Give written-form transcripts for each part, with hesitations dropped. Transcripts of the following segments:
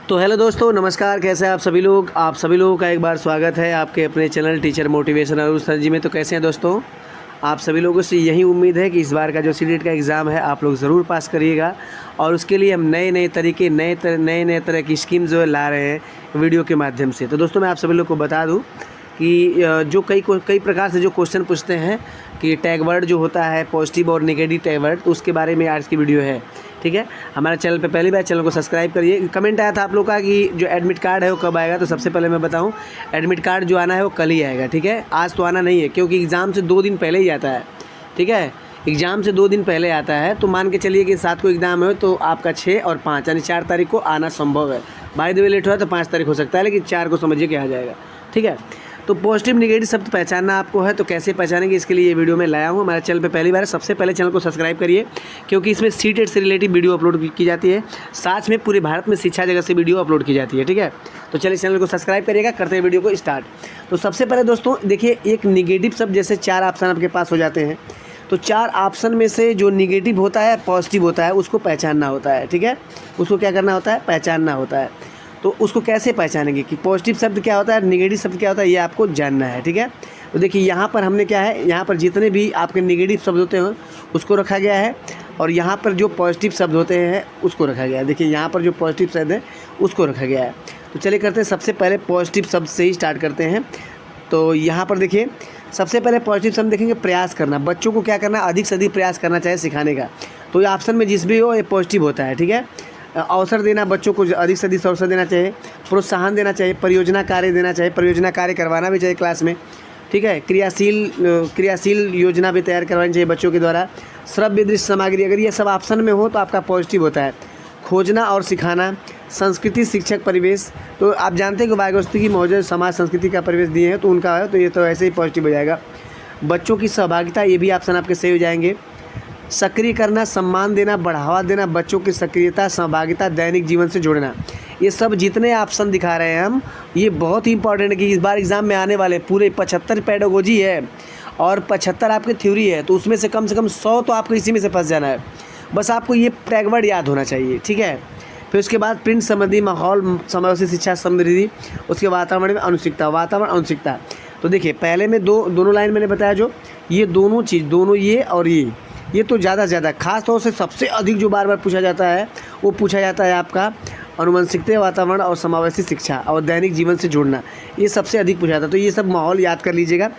तो हेलो दोस्तों, नमस्कार। कैसे हैं आप सभी लोग? आप सभी लोगों का एक बार स्वागत है आपके अपने channel teacher motivation Arun sir ji में। तो कैसे हैं दोस्तों? आप सभी लोगों से यही उम्मीद है कि इस बार का जो सीटेट का एग्ज़ाम है आप लोग ज़रूर पास करिएगा। और उसके लिए हम नए नए तरीके नए तरह की स्कीम जो है ला रहे हैं वीडियो के माध्यम से। तो दोस्तों मैं आप सभी लोग को बता दूँ कि जो कई प्रकार से जो क्वेश्चन पूछते हैं कि टैग वर्ड जो होता है पॉजिटिव और नेगेटिव टैग वर्ड, तो उसके बारे में आज की वीडियो है। ठीक है, हमारे चैनल पे पहली बार, चैनल को सब्सक्राइब करिए। कमेंट आया था आप लोग का कि जो एडमिट कार्ड है वो कब आएगा। तो सबसे पहले मैं बताऊं, एडमिट कार्ड जो आना है वो कल ही आएगा। ठीक है, आज तो आना नहीं है क्योंकि एग्ज़ाम से 2 दिन पहले ही आता है। ठीक है, एग्ज़ाम से 2 दिन पहले आता है। तो मान के चलिए कि 7 को एग्ज़ाम है तो आपका 6 और 5 यानी 4 तारीख को आना संभव है। बाय द वे लेट हुआ तो 5 तारीख हो सकता है, लेकिन 4 को समझिए कि आ जाएगा। ठीक है, तो पॉजिटिव नेगेटिव शब्द पहचानना आपको है, तो कैसे पहचानेंगे इसके लिए ये वीडियो मैं लाया हूँ। हमारे चैनल पे पहली बार है, सबसे पहले चैनल को सब्सक्राइब करिए क्योंकि इसमें सीटेट से रिलेटेड वीडियो अपलोड की जाती है। साथ में पूरे भारत में शिक्षा जगत से वीडियो अपलोड की जाती है। ठीक है, तो चलिए चैनल को सब्सक्राइब करिएगा। करते हैं वीडियो को स्टार्ट। तो सबसे पहले दोस्तों देखिए, एक निगेटिव शब्द जैसे 4 ऑप्शन आपके पास हो जाते हैं, तो 4 ऑप्शन में से जो निगेटिव होता है पॉजिटिव होता है उसको पहचानना होता है। ठीक है, उसको क्या करना होता है? पहचानना होता है। तो उसको कैसे पहचानेंगे कि पॉजिटिव शब्द क्या होता है, नेगेटिव शब्द क्या होता है, ये आपको जानना है। ठीक है, तो देखिए यहाँ पर हमने क्या है, यहाँ पर जितने भी आपके नेगेटिव शब्द होते हैं उसको रखा गया है और यहाँ पर जो पॉजिटिव शब्द होते हैं उसको रखा गया है। देखिए यहाँ पर जो पॉजिटिव शब्द है उसको रखा गया है। तो चलिए करते हैं, सबसे पहले पॉजिटिव शब्द से ही स्टार्ट करते हैं। तो यहाँ पर देखिए, सबसे पहले पॉजिटिव शब्द देखेंगे प्रयास करना। बच्चों को क्या करना, अधिक से अधिक प्रयास करना चाहिए सिखाने का। तो ये ऑप्शन में जिस भी हो ये पॉजिटिव होता है। ठीक है, अवसर देना, बच्चों को अधिक से अधिक अवसर देना चाहिए, प्रोत्साहन देना चाहिए, परियोजना कार्य देना चाहिए, परियोजना कार्य करवाना भी चाहिए क्लास में। ठीक है, क्रियाशील योजना भी तैयार करवानी चाहिए बच्चों के द्वारा। श्रव्य दृश्य सामग्री, अगर ये सब ऑप्शन में हो तो आपका पॉजिटिव होता है। खोजना और सिखाना, संस्कृति शिक्षक परिवेश, तो आप जानते हैं कि वायुस्थिति मौजूद समाज संस्कृति का परिवेश दिए हैं तो उनका है, तो ये तो ऐसे ही पॉजिटिव हो जाएगा। बच्चों की सहभागिता, ये भी ऑप्शन आपके सही हो जाएंगे। सक्रिय करना, सम्मान देना, बढ़ावा देना, बच्चों की सक्रियता सहभागिता दैनिक जीवन से जोड़ना, ये सब जितने ऑप्शन दिखा रहे हैं हम, ये बहुत ही इंपॉर्टेंट है कि इस बार एग्ज़ाम में आने वाले पूरे 75 पेडागोजी है और 75 आपकी थ्योरी है, तो उसमें से कम 100 तो आपको इसी में से फंस जाना है। बस आपको ये टैग वर्ड याद होना चाहिए। ठीक है, फिर उसके बाद प्रिंट संबंधी माहौल, समावेशी शिक्षा समृद्धि, उसके वातावरण में अनुसिकता, वातावरण अनुसिकता। तो देखिए पहले में दोनों लाइन मैंने बताया, जो ये दोनों चीज़, दोनों ये और ये तो ज़्यादा से ज़्यादा खास तौर से सबसे अधिक जो बार बार पूछा जाता है वो पूछा जाता है आपका अनुवंशिकता, वातावरण और समावेशी शिक्षा और दैनिक जीवन से जोड़ना, ये सबसे अधिक पूछा जाता है। तो ये सब माहौल याद कर लीजिएगा।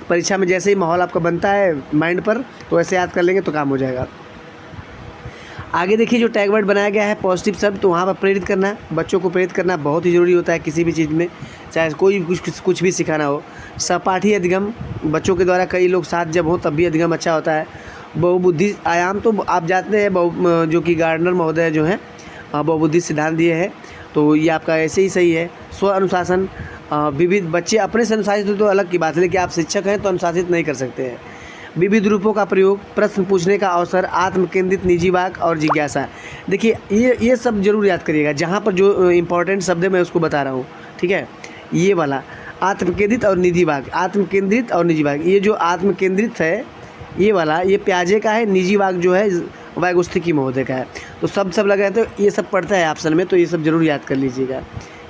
परीक्षा में जैसे ही माहौल आपका बनता है माइंड पर, तो ऐसे याद कर लेंगे तो काम हो जाएगा। आगे देखिए, जो टैग वर्ड बनाया गया है पॉजिटिव शब्द, तो वहाँ पर प्रेरित करना, बच्चों को प्रेरित करना बहुत ही ज़रूरी होता है किसी भी चीज़ में, चाहे कोई कुछ भी सिखाना हो। सहपाठी अधिगम, बच्चों के द्वारा कई लोग साथ जब हो तब भी अधिगम अच्छा होता है। बहुबुद्धि आयाम, तो आप जानते हैं जो कि गार्डनर महोदय जो हैं बहुबुद्धि सिद्धांत दिए हैं, तो ये आपका ऐसे ही सही है। स्व अनुशासन, विविध, बच्चे अपने से अनुशासित हो तो अलग की बात है, लेकिन आप शिक्षक हैं तो अनुशासित नहीं कर सकते हैं। विविध रूपों का प्रयोग, प्रश्न पूछने का अवसर, आत्म केंद्रित, निजी वाक और जिज्ञासा। देखिए ये सब जरूर याद करिएगा। जहाँ पर जो इंपॉर्टेंट शब्द है मैं उसको बता रहा हूँ। ठीक है, ये वाला आत्म केंद्रित और निजी वाक, आत्म केंद्रित और निजी वाक, ये जो आत्म केंद्रित है ये वाला, ये प्याजे का है। निजी वाक जो है वायुस्थिति महोदय का है। तो सब लगा है, तो ये सब पढ़ता है ऑप्शन में, तो ये सब जरूर याद कर लीजिएगा।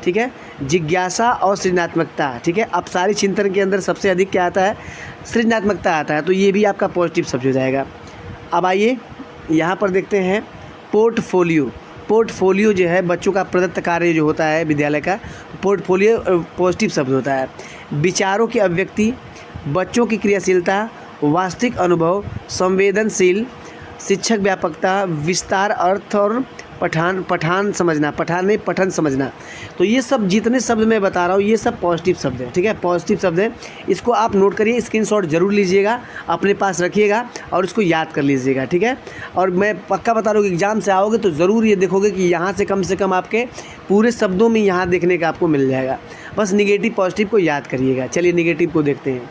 ठीक है, जिज्ञासा और सृजनात्मकता। ठीक है, अब सारी चिंतन के अंदर सबसे अधिक क्या आता है? सृजनात्मकता आता है, तो ये भी आपका पॉजिटिव शब्द हो जाएगा। अब आइए यहाँ पर देखते हैं पोर्टफोलियो। पोर्टफोलियो जो है बच्चों का प्रदत्त कार्य जो होता है विद्यालय का, पोर्टफोलियो पॉजिटिव शब्द होता है। विचारों की अभिव्यक्ति, बच्चों की क्रियाशीलता, वास्तविक अनुभव, संवेदनशील, शिक्षक व्यापकता, विस्तार, अर्थ और पठन समझना। तो ये सब जितने शब्द मैं बता रहा हूँ ये सब पॉजिटिव शब्द है। ठीक है, पॉजिटिव शब्द है, इसको आप नोट करिए, स्क्रीनशॉट जरूर लीजिएगा, अपने पास रखिएगा और इसको याद कर लीजिएगा। ठीक है, और मैं पक्का बता रहा हूँ कि एग्ज़ाम से आओगे तो ज़रूर ये देखोगे कि यहाँ से कम आपके पूरे शब्दों में यहाँ देखने का आपको मिल जाएगा। बस निगेटिव पॉजिटिव को याद करिएगा। चलिए निगेटिव को देखते हैं।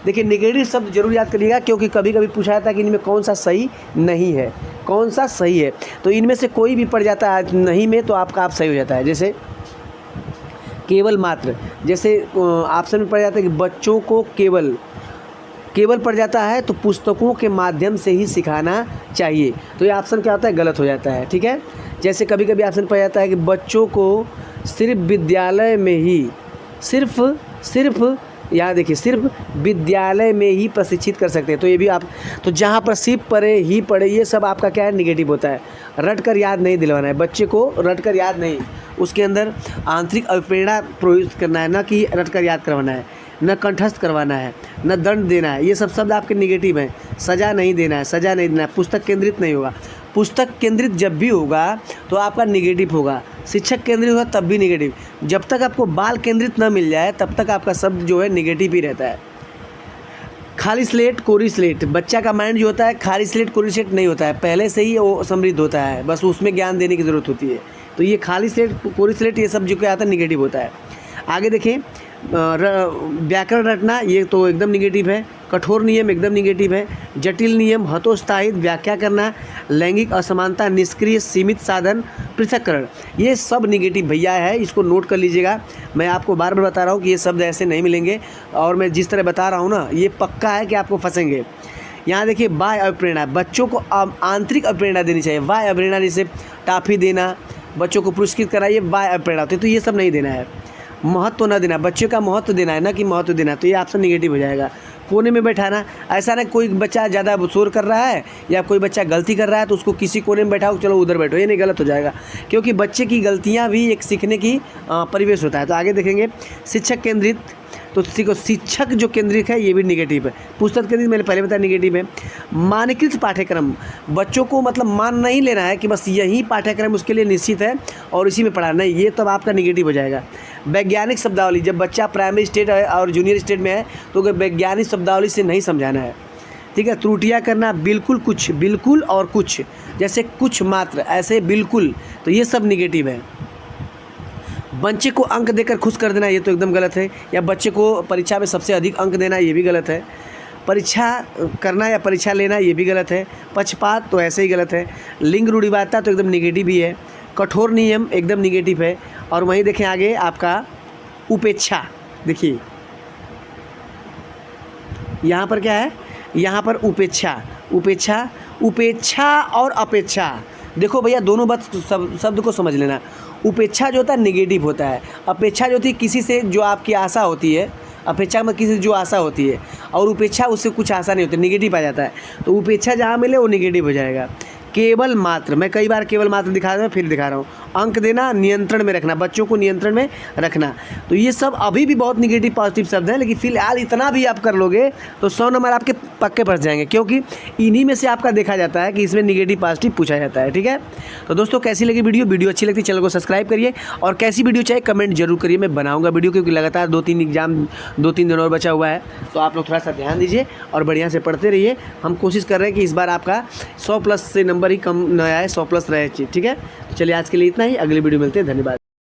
देखिए नेगेटिव शब्द जरूर याद करिएगा क्योंकि कभी कभी पूछा जाता है कि इनमें कौन सा सही नहीं है, कौन सा सही है। तो इनमें से कोई भी पड़ जाता है नहीं में तो आपका आप सही हो जाता है। जैसे केवल मात्र, जैसे ऑप्शन में पड़ जाता है कि बच्चों को केवल पड़ जाता है तो पुस्तकों के माध्यम से ही सिखाना चाहिए, तो ये ऑप्शन क्या होता है? गलत हो जाता है। ठीक है, जैसे कभी कभी ऑप्शन पड़ जाता है कि बच्चों को सिर्फ विद्यालय में ही सिर्फ यहाँ देखिए सिर्फ विद्यालय में ही प्रशिक्षित कर सकते हैं। तो ये भी आप, तो जहाँ पर सिर्फ पढ़े ही पढ़े, ये सब आपका क्या है, निगेटिव होता है। रट कर याद नहीं दिलवाना है बच्चे को, रट कर याद नहीं, उसके अंदर आंतरिक अभिप्रेरणा प्रयुक्त करना है, न कि रट कर याद करवाना है, न कंठस्थ करवाना है, न दंड देना है। ये सब शब्द आपके निगेटिव हैं। सज़ा नहीं देना है, सज़ा नहीं देना है, पुस्तक केंद्रित नहीं होगा। पुस्तक केंद्रित जब भी होगा तो आपका निगेटिव होगा, शिक्षक केंद्रित होगा तब भी निगेटिव। जब तक आपको बाल केंद्रित न मिल जाए तब तक आपका शब्द जो है निगेटिव ही रहता है। खाली स्लेट कोरी स्लेट, बच्चा का माइंड जो होता है खाली स्लेट कोरी स्लेट नहीं होता है, पहले से ही वो समृद्ध होता है, बस उसमें ज्ञान देने की ज़रूरत होती है। तो ये खाली स्लेट कोरी स्लेट ये सब जो क्या आता है निगेटिव होता है। आगे देखें, व्याकरण रटना ये तो एकदम निगेटिव है। कठोर नियम एकदम निगेटिव है। जटिल नियम, हतोत्साहित, व्याख्या करना, लैंगिक असमानता, निष्क्रिय, सीमित साधन, पृथक्करण, ये सब निगेटिव भैया है। इसको नोट कर लीजिएगा। मैं आपको बार बार बता रहा हूँ कि ये शब्द ऐसे नहीं मिलेंगे, और मैं जिस तरह बता रहा हूँ ना, ये पक्का है कि आपको फंसेंगे। यहाँ देखिए, बाह्य अभिप्रेरणा, बच्चों को आंतरिक अभिप्रेरणा देनी चाहिए। बाह्य अभिप्रेरणा जैसे टॉफी देना, बच्चों को पुरस्कृत कराइए, बाह्य अभिप्रेरणा होती है। तो ये सब नहीं देना है। महत्व न देना, बच्चे का महत्व देना है, ना कि महत्व देना, तो ये ऑप्शन निगेटिव हो जाएगा। कोने में बैठाना, ऐसा ना कोई बच्चा ज़्यादा शोर कर रहा है या कोई बच्चा गलती कर रहा है तो उसको किसी कोने में बैठाओ, चलो उधर बैठो, ये नहीं, गलत हो जाएगा, क्योंकि बच्चे की गलतियाँ भी एक सीखने की परिवेश होता है। तो आगे देखेंगे, शिक्षक केंद्रित, तो शिक्षक जो केंद्रित है ये भी निगेटिव है। पुस्तक केंद्रित मैंने पहले बताया निगेटिव है। मानकीकृत पाठ्यक्रम, बच्चों को मतलब मान नहीं लेना है कि बस यही पाठ्यक्रम उसके लिए निश्चित है और इसी में पढ़ाना है, ये तब आपका निगेटिव हो जाएगा। वैज्ञानिक शब्दावली, जब बच्चा प्राइमरी स्टेज है और जूनियर स्टेज में है तो वैज्ञानिक शब्दावली से नहीं समझाना है, ठीक है। त्रुटियाँ करना, बिल्कुल, कुछ, बिल्कुल और कुछ, जैसे कुछ मात्र, ऐसे बिल्कुल, तो ये सब निगेटिव है। बच्चे को अंक देकर खुश कर देना, ये तो एकदम गलत है। या बच्चे को परीक्षा में सबसे अधिक अंक देना, ये भी गलत है। परीक्षा करना या परीक्षा लेना, ये भी गलत है। पक्षपात तो ऐसे ही गलत है। लिंग रूढ़िवादिता तो एकदम निगेटिव ही है। कठोर नियम एकदम निगेटिव है। और वहीं देखें आगे आपका उपेक्षा, देखिए यहाँ पर क्या है, यहाँ पर उपेक्षा और अपेक्षा, देखो भैया दोनों बात शब्द को समझ लेना। उपेक्षा जो होता है निगेटिव होता है। अपेक्षा जो होती है किसी से जो आपकी आशा होती है, अपेक्षा में किसी से जो आशा होती है, और उपेक्षा उससे कुछ आशा नहीं होती, निगेटिव आ जाता है। तो उपेक्षा जहाँ मिले वो निगेटिव हो जाएगा। केवल मात्र, मैं कई बार केवल मात्र दिखा रहा हूँ, फिर दिखा रहा हूँ। अंक देना, नियंत्रण में रखना, बच्चों को नियंत्रण में रखना, तो ये सब अभी भी बहुत निगेटिव पॉजिटिव शब्द हैं, लेकिन फिलहाल इतना भी आप कर लोगे तो 100 नंबर आपके पक्के फंस जाएंगे, क्योंकि इन्हीं में से आपका देखा जाता है कि इसमें निगेटिव पॉजिटिव पूछा जाता है, ठीक है। तो दोस्तों कैसी लगी वीडियो अच्छी लगती है चैनल को सब्सक्राइब करिए, और कैसी वीडियो चाहिए कमेंट जरूर करिए, मैं बनाऊँगा वीडियो, क्योंकि लगातार 2-3 एग्जाम 2-3 दिन और बचा हुआ है, तो आप लोग थोड़ा सा ध्यान दीजिए और बढ़िया से पढ़ते रहिए। हम कोशिश कर रहे हैं कि इस बार आपका 100+ से नंबर ही कम न आए, 100+ रहे, ठीक है। तो चलिए आज के लिए इतना ही, अगली वीडियो मिलते हैं, धन्यवाद।